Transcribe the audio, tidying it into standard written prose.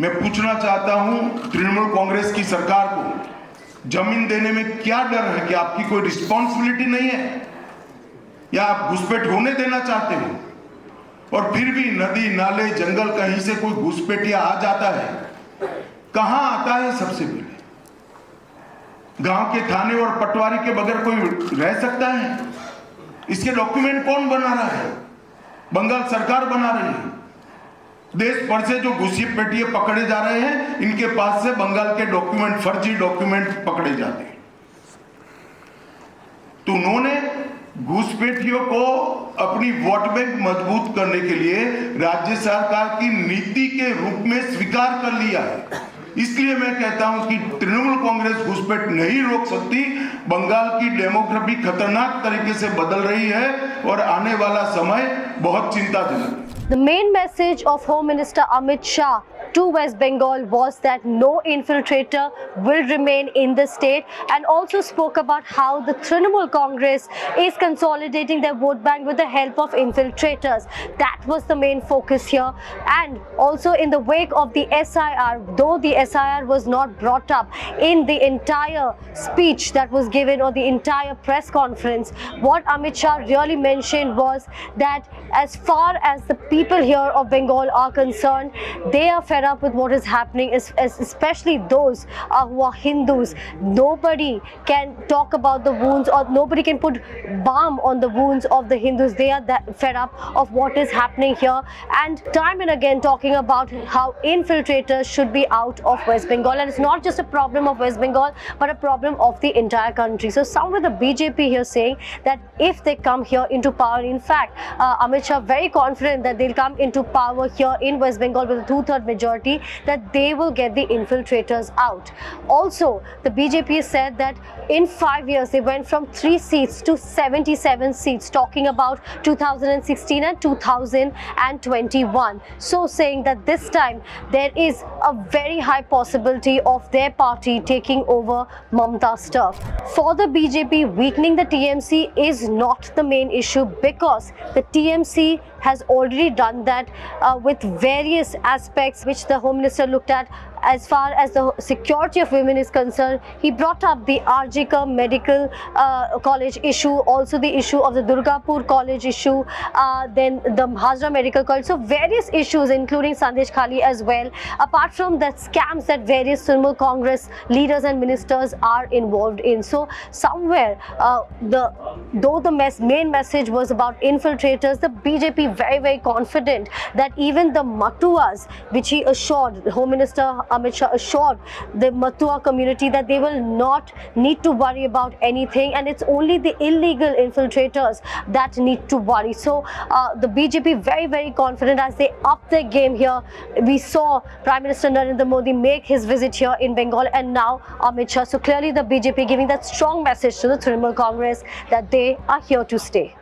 मैं पूछना चाहता हूं तृणमूल कांग्रेस की सरकार को, जमीन देने में क्या डर है? कि आपकी कोई रिस्पॉन्सिबिलिटी नहीं है या आप घुसपैठ होने देना चाहते हो? और फिर भी नदी नाले जंगल कहीं से कोई घुसपैठिया आ जाता है, कहां आता है? सबसे पहले गांव के थाने और पटवारी के बगैर कोई रह सकता है? इसके डॉक्यूमेंट कौन बना रहा है? बंगाल सरकार बना रही है। देश भर से जो घुसपैठिए पकड़े जा रहे हैं, इनके पास से बंगाल के डॉक्यूमेंट, फर्जी डॉक्यूमेंट पकड़े जाते हैं। तो उन्होंने घुसपैठियों को अपनी वोट बैंक मजबूत करने के लिए राज्य सरकार की नीति के रूप में स्वीकार कर लिया है। इसलिए मैं कहता हूं कि तृणमूल कांग्रेस घुसपैठ नहीं रोक सकती। बंगाल की डेमोग्राफी खतरनाक तरीके से बदल रही है और आने वाला समय बहुत चिंताजनक है। The main message of Home Minister Amit Shah to West Bengal was that no infiltrator will remain in the state, and also spoke about how the Trinamool Congress is consolidating their vote bank with the help of infiltrators. That was the main focus here. And also in the wake of the SIR, though the SIR was not brought up in the entire speech that was given or the entire press conference, what Amit Shah really mentioned was that as far as the people here of Bengal are concerned, they are fed up with what is happening, especially those who are Hindus. Nobody can talk about the wounds, or nobody can put balm on the wounds of the Hindus. They are that fed up of what is happening here, and time and again talking about how infiltrators should be out of West Bengal. And it's not just a problem of West Bengal, but a problem of the entire country. So somewhere the BJP here saying that if they come here into power, in fact Amit Shah very confident that they'll come into power here in West Bengal with a 2/3 majority, that they will get the infiltrators out. Also, the BJP said that in 5 years they went from 3 seats to 77 seats, talking about 2016 and 2021. So saying that this time there is a very high possibility of their party taking over Mamta's turf. For the BJP, weakening the TMC is not the main issue, because the TMC has already done that with various aspects which the Home Minister looked at. As far as the security of women is concerned, he brought up the RGK Medical College issue, also the issue of the Durgapur College issue, then the Hazra Medical College. So various issues, including Sandesh Khali as well, apart from the scams that various Trinamool Congress leaders and ministers are involved in. So somewhere, though the main message was about infiltrators, the BJP very confident that even the Matuas, which he assured, the Home Minister Amit Shah assured the Matua community that they will not need to worry about anything, and it's only the illegal infiltrators that need to worry. So the BJP very confident as they up their game here. We saw Prime Minister Narendra Modi make his visit here in Bengal, and now Amit Shah. So clearly the BJP giving that strong message to the Trinamool Congress that they are here to stay.